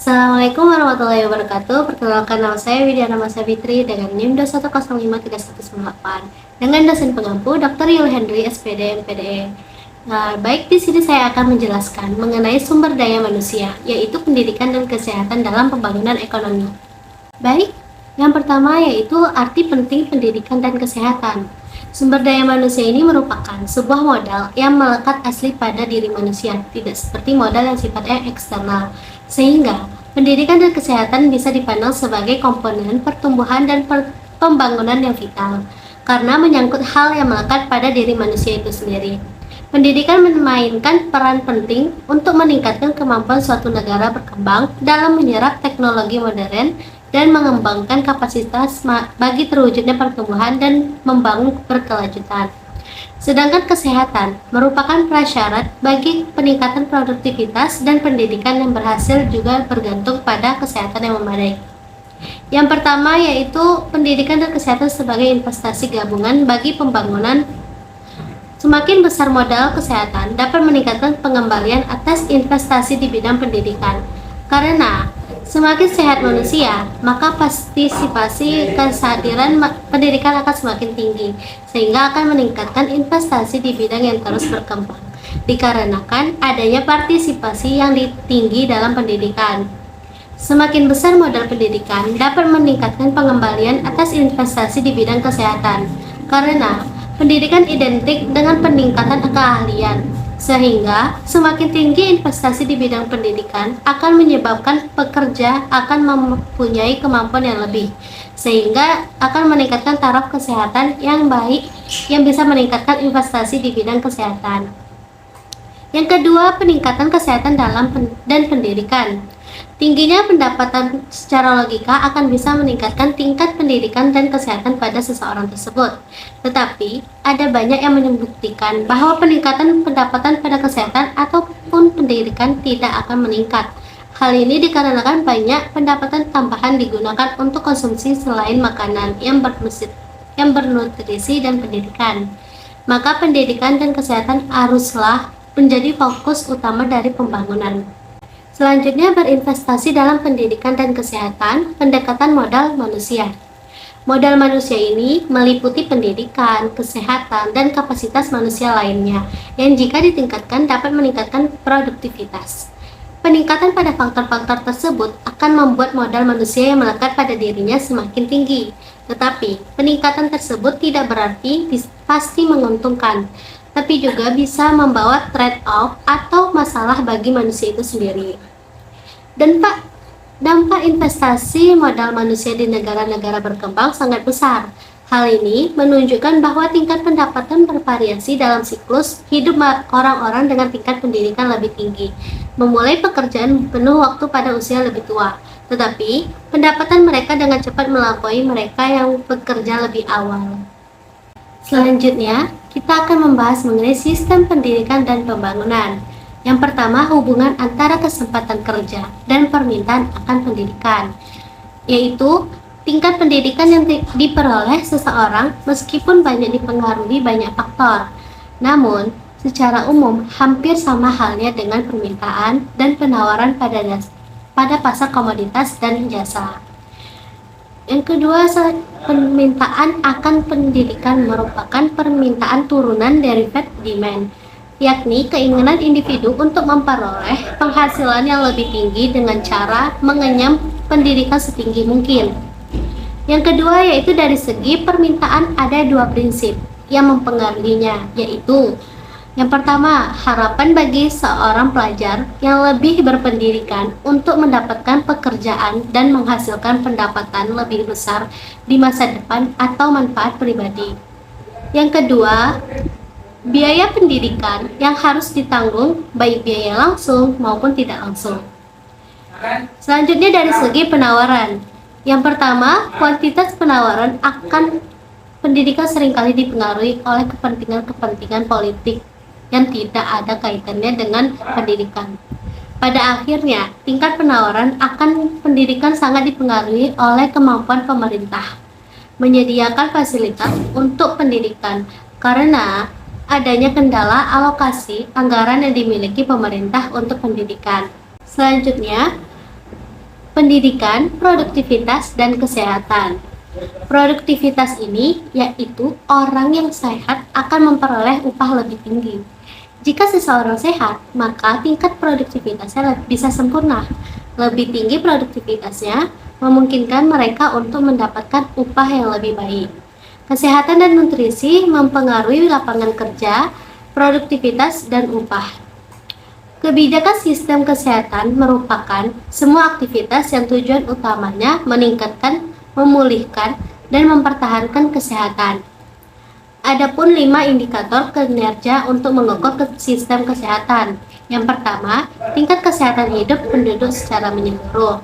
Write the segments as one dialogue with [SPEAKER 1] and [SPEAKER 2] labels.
[SPEAKER 1] Assalamualaikum warahmatullahi wabarakatuh. Perkenalkan, nama saya Widiana Masa Fitri dengan NIM 2105398 dengan dosen pengampu Dr. Yul Hendry SPD MPDE. Baik, di sini saya akan menjelaskan mengenai sumber daya manusia, yaitu pendidikan dan kesehatan dalam pembangunan ekonomi. Baik, yang pertama yaitu arti penting pendidikan dan kesehatan. Sumber daya manusia ini merupakan sebuah modal yang melekat asli pada diri manusia, tidak seperti modal yang sifatnya eksternal. Sehingga, pendidikan dan kesehatan bisa dipandang sebagai komponen pertumbuhan dan pembangunan yang vital, karena menyangkut hal yang melekat pada diri manusia itu sendiri. Pendidikan memainkan peran penting untuk meningkatkan kemampuan suatu negara berkembang dalam menyerap teknologi modern dan mengembangkan kapasitas bagi terwujudnya pertumbuhan dan membangun berkelanjutan. Sedangkan kesehatan merupakan prasyarat bagi peningkatan produktivitas dan pendidikan yang berhasil juga bergantung pada kesehatan yang memadai. Yang pertama yaitu pendidikan dan kesehatan sebagai investasi gabungan bagi pembangunan. Semakin besar modal kesehatan dapat meningkatkan pengembalian atas investasi di bidang pendidikan. Karena semakin sehat manusia, maka partisipasi kesadaran pendidikan akan semakin tinggi, sehingga akan meningkatkan investasi di bidang yang terus berkembang, dikarenakan adanya partisipasi yang tinggi dalam pendidikan. Semakin besar modal pendidikan dapat meningkatkan pengembalian atas investasi di bidang kesehatan, karena pendidikan identik dengan peningkatan keahlian, sehingga semakin tinggi investasi di bidang pendidikan akan menyebabkan pekerja akan mempunyai kemampuan yang lebih, sehingga akan meningkatkan taraf kesehatan yang baik yang bisa meningkatkan investasi di bidang kesehatan. Yang kedua, peningkatan kesehatan dan pendidikan. Tingginya pendapatan secara logika akan bisa meningkatkan tingkat pendidikan dan kesehatan pada seseorang tersebut. Tetapi, ada banyak yang membuktikan bahwa peningkatan pendapatan pada kesehatan ataupun pendidikan tidak akan meningkat. Hal ini dikarenakan banyak pendapatan tambahan digunakan untuk konsumsi selain makanan yang bernutrisi dan pendidikan. Maka pendidikan dan kesehatan haruslah menjadi fokus utama dari pembangunan. Selanjutnya, berinvestasi dalam pendidikan dan kesehatan, pendekatan modal manusia. Modal manusia ini meliputi pendidikan, kesehatan, dan kapasitas manusia lainnya, yang jika ditingkatkan dapat meningkatkan produktivitas. Peningkatan pada faktor-faktor tersebut akan membuat modal manusia yang melekat pada dirinya semakin tinggi. Tetapi, peningkatan tersebut tidak berarti pasti menguntungkan, tapi juga bisa membawa trade-off atau masalah bagi manusia itu sendiri. Dampak investasi modal manusia di negara-negara berkembang sangat besar. Hal ini menunjukkan bahwa tingkat pendapatan bervariasi dalam siklus hidup orang-orang dengan tingkat pendidikan lebih tinggi, memulai pekerjaan penuh waktu pada usia lebih tua. Tetapi, pendapatan mereka dengan cepat melampaui mereka yang bekerja lebih awal. Selanjutnya, kita akan membahas mengenai sistem pendidikan dan pembangunan. Yang pertama, hubungan antara kesempatan kerja dan permintaan akan pendidikan, yaitu tingkat pendidikan yang diperoleh seseorang meskipun banyak dipengaruhi banyak faktor. Namun, secara umum hampir sama halnya dengan permintaan dan penawaran pada pasar komoditas dan jasa. Yang kedua, permintaan akan pendidikan merupakan permintaan turunan derivat demand, yakni keinginan individu untuk memperoleh penghasilan yang lebih tinggi dengan cara mengenyam pendidikan setinggi mungkin. Yang kedua yaitu dari segi permintaan ada dua prinsip yang mempengaruhinya, yaitu yang pertama, harapan bagi seorang pelajar yang lebih berpendidikan untuk mendapatkan pekerjaan dan menghasilkan pendapatan lebih besar di masa depan atau manfaat pribadi. Yang kedua, biaya pendidikan yang harus ditanggung baik biaya langsung maupun tidak langsung. Selanjutnya dari segi penawaran. Yang pertama, kuantitas penawaran akan pendidikan seringkali dipengaruhi oleh kepentingan-kepentingan politik yang tidak ada kaitannya dengan pendidikan. Pada akhirnya, tingkat penawaran akan pendidikan sangat dipengaruhi oleh kemampuan pemerintah menyediakan fasilitas untuk pendidikan, karena adanya kendala alokasi anggaran yang dimiliki pemerintah untuk pendidikan. Selanjutnya, pendidikan, produktivitas, dan kesehatan. Produktivitas ini yaitu orang yang sehat akan memperoleh upah lebih tinggi. Jika seseorang sehat, maka tingkat produktivitasnya bisa sempurna. Lebih tinggi produktivitasnya memungkinkan mereka untuk mendapatkan upah yang lebih baik. Kesehatan dan nutrisi mempengaruhi lapangan kerja, produktivitas, dan upah. Kebijakan sistem kesehatan merupakan semua aktivitas yang tujuan utamanya meningkatkan, memulihkan, dan mempertahankan kesehatan. Adapun 5 indikator kinerja untuk mengukur sistem kesehatan. Yang pertama, tingkat kesehatan hidup penduduk secara menyeluruh.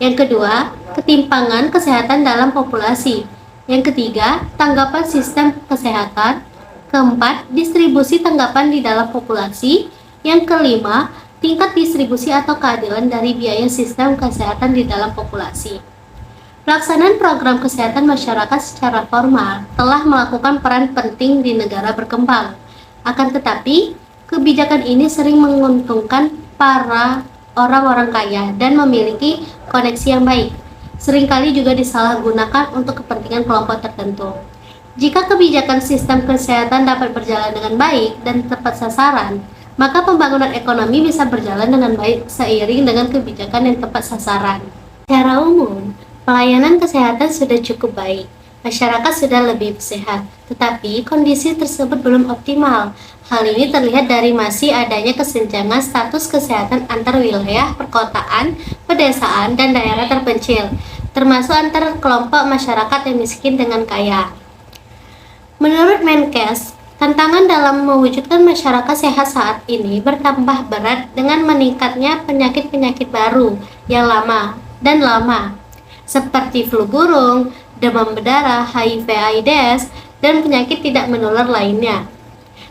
[SPEAKER 1] Yang kedua, ketimpangan kesehatan dalam populasi. Yang ketiga, tanggapan sistem kesehatan. Keempat, distribusi tanggapan di dalam populasi. Yang kelima, tingkat distribusi atau keadilan dari biaya sistem kesehatan di dalam populasi. Pelaksanaan program kesehatan masyarakat secara formal telah melakukan peran penting di negara berkembang. Akan tetapi, kebijakan ini sering menguntungkan para orang-orang kaya dan memiliki koneksi yang baik. Seringkali juga disalahgunakan untuk kepentingan kelompok tertentu. Jika kebijakan sistem kesehatan dapat berjalan dengan baik dan tepat sasaran, maka pembangunan ekonomi bisa berjalan dengan baik seiring dengan kebijakan yang tepat sasaran. Secara umum, pelayanan kesehatan sudah cukup baik, masyarakat sudah lebih sehat, tetapi kondisi tersebut belum optimal. Hal ini terlihat dari masih adanya kesenjangan status kesehatan antar wilayah, perkotaan, pedesaan, dan daerah terpencil, termasuk antar kelompok masyarakat yang miskin dengan kaya. Menurut Menkes, tantangan dalam mewujudkan masyarakat sehat saat ini bertambah berat dengan meningkatnya penyakit-penyakit baru yang lama, seperti flu burung, demam berdarah, HIV/AIDS, dan penyakit tidak menular lainnya.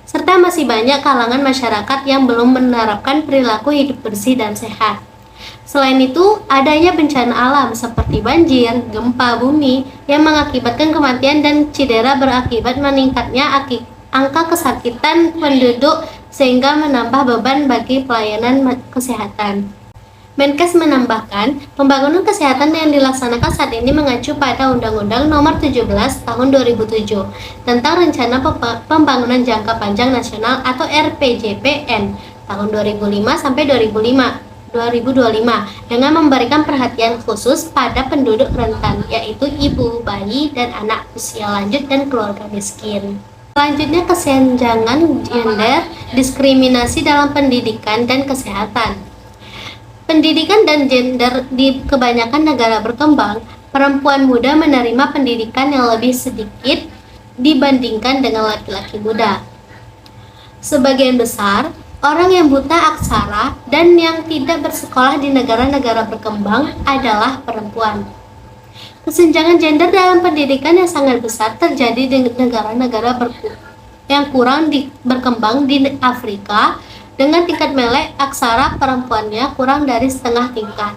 [SPEAKER 1] Serta masih banyak kalangan masyarakat yang belum menerapkan perilaku hidup bersih dan sehat. Selain itu, adanya bencana alam seperti banjir, gempa bumi yang mengakibatkan kematian dan cedera berakibat meningkatnya angka kesakitan penduduk sehingga menambah beban bagi pelayanan kesehatan. Menkes menambahkan, pembangunan kesehatan yang dilaksanakan saat ini mengacu pada Undang-Undang Nomor 17 Tahun 2007 tentang Rencana Pembangunan Jangka Panjang Nasional atau RPJPN tahun 2005 sampai 2025 dengan memberikan perhatian khusus pada penduduk rentan, yaitu ibu, bayi, dan anak usia lanjut dan keluarga miskin. Selanjutnya, kesenjangan gender, diskriminasi dalam pendidikan dan kesehatan. Pendidikan dan gender di kebanyakan negara berkembang, perempuan muda menerima pendidikan yang lebih sedikit dibandingkan dengan laki-laki muda. Sebagian besar, orang yang buta aksara dan yang tidak bersekolah di negara-negara berkembang adalah perempuan. Kesenjangan gender dalam pendidikan yang sangat besar terjadi di negara-negara yang kurang berkembang di Afrika, dengan tingkat melek aksara perempuannya kurang dari setengah tingkat.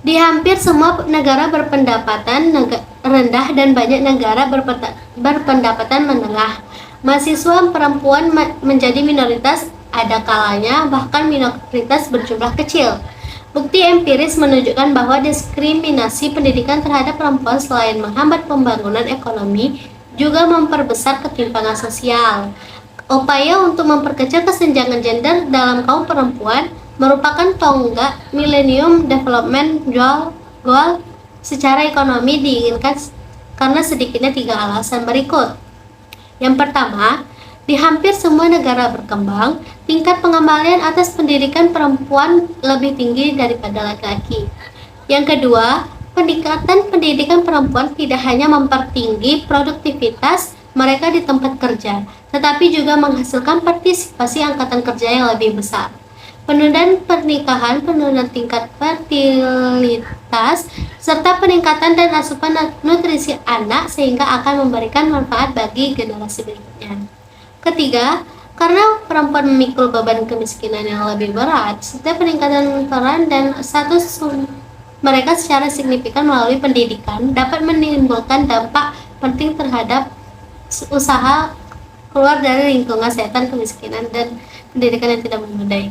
[SPEAKER 1] Di hampir semua negara berpendapatan rendah dan banyak negara berpendapatan menengah, mahasiswa perempuan menjadi minoritas, ada kalanya bahkan minoritas berjumlah kecil. Bukti empiris menunjukkan bahwa diskriminasi pendidikan terhadap perempuan selain menghambat pembangunan ekonomi, juga memperbesar ketimpangan sosial. Upaya untuk memperkecil kesenjangan gender dalam kaum perempuan merupakan tonggak Millennium Development Goal secara ekonomi diinginkan karena sedikitnya 3 alasan berikut. Yang pertama, di hampir semua negara berkembang, tingkat pengembalian atas pendidikan perempuan lebih tinggi daripada laki-laki. Yang kedua, peningkatan pendidikan perempuan tidak hanya mempertinggi produktivitas mereka di tempat kerja, tetapi juga menghasilkan partisipasi angkatan kerja yang lebih besar. Penundaan pernikahan, penurunan tingkat fertilitas, serta peningkatan dan asupan nutrisi anak sehingga akan memberikan manfaat bagi generasi berikutnya. Ketiga, karena perempuan memikul beban kemiskinan yang lebih berat, setiap peningkatan peran dan status mereka secara signifikan melalui pendidikan dapat menimbulkan dampak penting terhadap usaha keluar dari lingkungan setan, kemiskinan, dan pendidikan yang tidak memadai.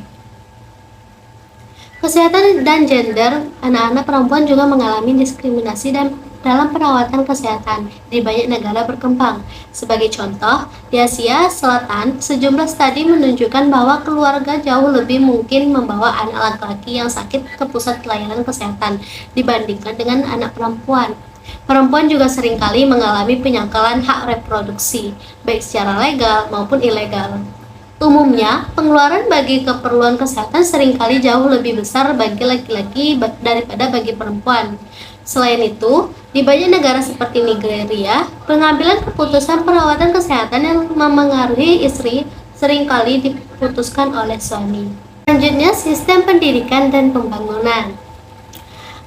[SPEAKER 1] Kesehatan dan gender, anak-anak perempuan juga mengalami diskriminasi dan dalam perawatan kesehatan di banyak negara berkembang. Sebagai contoh, di Asia Selatan, sejumlah studi menunjukkan bahwa keluarga jauh lebih mungkin membawa anak laki-laki yang sakit ke pusat pelayanan kesehatan dibandingkan dengan anak perempuan. Perempuan juga seringkali mengalami penyangkalan hak reproduksi, baik secara legal maupun ilegal. Umumnya, pengeluaran bagi keperluan kesehatan seringkali jauh lebih besar bagi laki-laki daripada bagi perempuan. Selain itu, di banyak negara seperti Nigeria, pengambilan keputusan perawatan kesehatan yang memengaruhi istri seringkali diputuskan oleh suami. Selanjutnya, sistem pendidikan dan pembangunan.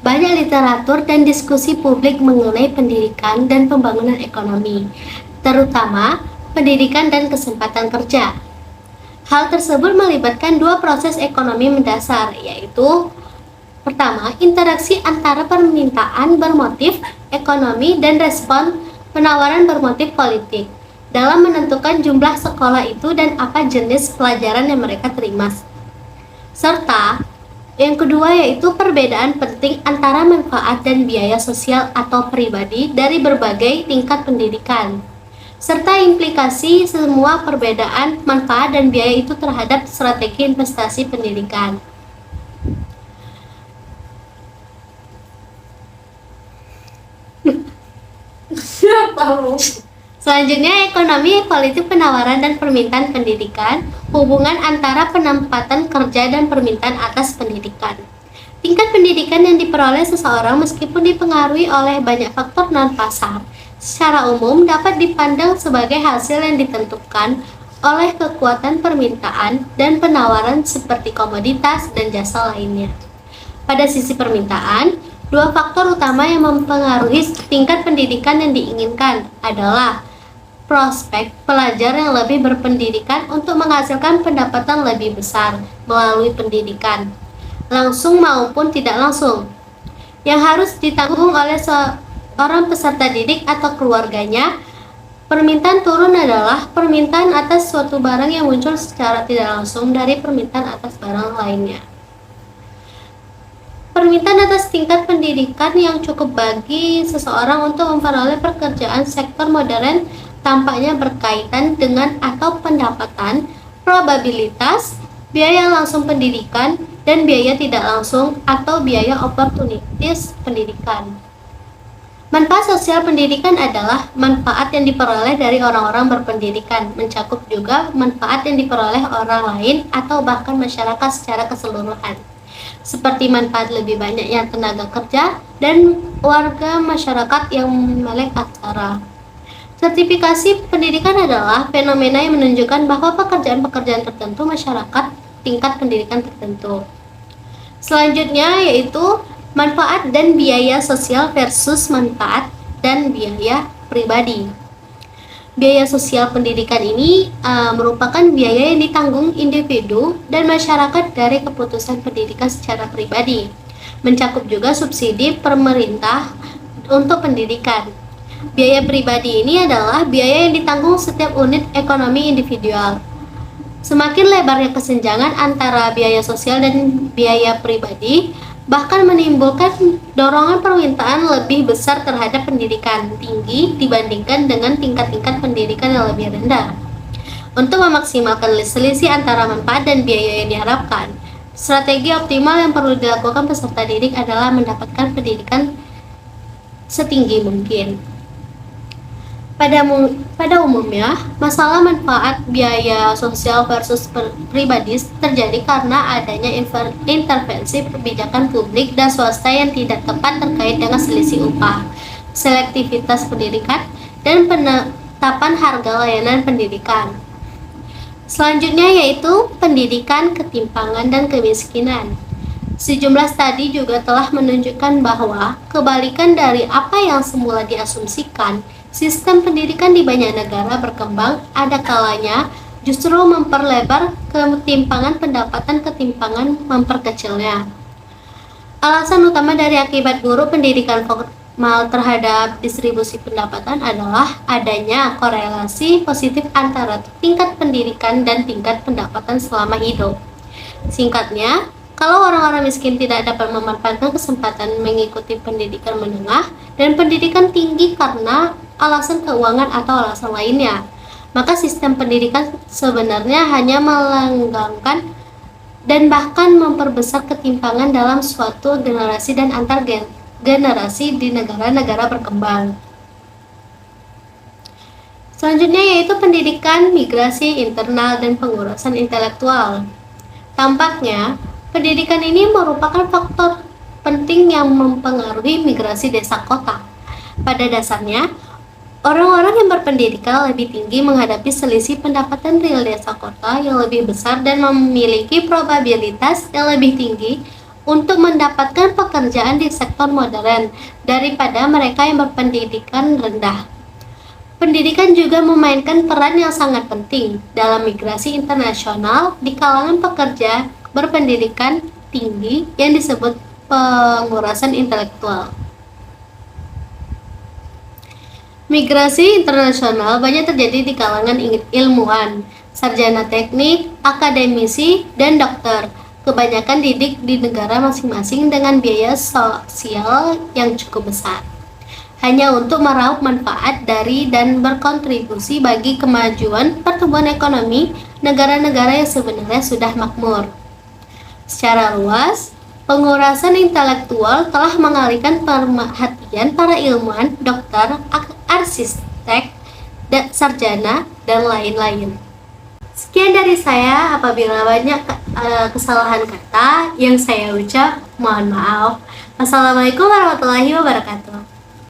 [SPEAKER 1] Banyak literatur dan diskusi publik mengenai pendidikan dan pembangunan ekonomi, terutama pendidikan dan kesempatan kerja. Hal tersebut melibatkan dua proses ekonomi mendasar, yaitu pertama, interaksi antara permintaan bermotif ekonomi dan respon penawaran bermotif politik dalam menentukan jumlah sekolah itu dan apa jenis pelajaran yang mereka terima. Serta yang kedua yaitu perbedaan penting antara manfaat dan biaya sosial atau pribadi dari berbagai tingkat pendidikan, serta implikasi semua perbedaan manfaat dan biaya itu terhadap strategi investasi pendidikan. Selanjutnya, ekonomi politik penawaran dan permintaan pendidikan, hubungan antara penempatan kerja dan permintaan atas pendidikan. Tingkat pendidikan yang diperoleh seseorang meskipun dipengaruhi oleh banyak faktor non-pasar, secara umum dapat dipandang sebagai hasil yang ditentukan oleh kekuatan permintaan dan penawaran seperti komoditas dan jasa lainnya. Pada sisi permintaan, dua faktor utama yang mempengaruhi tingkat pendidikan yang diinginkan adalah prospek pelajar yang lebih berpendidikan untuk menghasilkan pendapatan lebih besar melalui pendidikan, langsung maupun tidak langsung, yang harus ditanggung oleh orang peserta didik atau keluarganya. Permintaan turun adalah permintaan atas suatu barang yang muncul secara tidak langsung dari permintaan atas barang lainnya. Permintaan atas tingkat pendidikan yang cukup bagi seseorang untuk memperoleh pekerjaan sektor modern tampaknya berkaitan dengan atau pendapatan, probabilitas, biaya langsung pendidikan, dan biaya tidak langsung atau biaya opportunities pendidikan. Manfaat sosial pendidikan adalah manfaat yang diperoleh dari orang-orang berpendidikan, mencakup juga manfaat yang diperoleh orang lain atau bahkan masyarakat secara keseluruhan, seperti manfaat lebih banyaknya tenaga kerja dan warga masyarakat yang melek aksara. Sertifikasi pendidikan adalah fenomena yang menunjukkan bahwa pekerjaan-pekerjaan tertentu masyarakat tingkat pendidikan tertentu. Selanjutnya yaitu manfaat dan biaya sosial versus manfaat dan biaya pribadi. Biaya sosial pendidikan ini merupakan biaya yang ditanggung individu dan masyarakat dari keputusan pendidikan secara pribadi. Mencakup juga subsidi pemerintah untuk pendidikan. Biaya pribadi ini adalah biaya yang ditanggung setiap unit ekonomi individual. Semakin lebarnya kesenjangan antara biaya sosial dan biaya pribadi, bahkan menimbulkan dorongan permintaan lebih besar terhadap pendidikan tinggi dibandingkan dengan tingkat-tingkat pendidikan yang lebih rendah. Untuk memaksimalkan selisih antara manfaat dan biaya yang diharapkan, strategi optimal yang perlu dilakukan peserta didik adalah mendapatkan pendidikan setinggi mungkin. Pada umumnya, masalah manfaat biaya sosial versus pribadi terjadi karena adanya intervensi kebijakan publik dan swasta yang tidak tepat terkait dengan selisih upah, selektivitas pendidikan, dan penetapan harga layanan pendidikan. Selanjutnya yaitu pendidikan, ketimpangan, dan kemiskinan. Sejumlah studi juga telah menunjukkan bahwa kebalikan dari apa yang semula diasumsikan, sistem pendidikan di banyak negara berkembang ada kalanya justru memperlebar ketimpangan pendapatan ketimpangan memperkecilnya. Alasan utama dari akibat buruk pendidikan formal terhadap distribusi pendapatan adalah adanya korelasi positif antara tingkat pendidikan dan tingkat pendapatan selama hidup. Singkatnya, Kalau orang-orang miskin tidak dapat memanfaatkan kesempatan mengikuti pendidikan menengah dan pendidikan tinggi karena alasan keuangan atau alasan lainnya, maka sistem pendidikan sebenarnya hanya melanggengkan dan bahkan memperbesar ketimpangan dalam suatu generasi dan antar generasi di negara-negara berkembang. Selanjutnya yaitu pendidikan, migrasi internal, dan pengurasan intelektual. Tampaknya, pendidikan ini merupakan faktor penting yang mempengaruhi migrasi desa kota. Pada dasarnya, orang-orang yang berpendidikan lebih tinggi menghadapi selisih pendapatan real desa kota yang lebih besar dan memiliki probabilitas yang lebih tinggi untuk mendapatkan pekerjaan di sektor modern daripada mereka yang berpendidikan rendah. Pendidikan juga memainkan peran yang sangat penting dalam migrasi internasional di kalangan pekerja berpendidikan tinggi yang disebut pengurasan intelektual. Migrasi internasional banyak terjadi di kalangan ilmuwan, sarjana teknik, akademisi, dan dokter. Kebanyakan didik di negara masing-masing dengan biaya sosial yang cukup besar, hanya untuk meraup manfaat dari dan berkontribusi bagi kemajuan pertumbuhan ekonomi negara-negara yang sebenarnya sudah makmur. Secara luas, pengurasan intelektual telah mengalihkan perhatian para ilmuwan, dokter, arsitek, sarjana, dan lain-lain. Sekian dari saya. Apabila banyak kesalahan kata yang saya ucap, mohon maaf. Wassalamualaikum warahmatullahi wabarakatuh.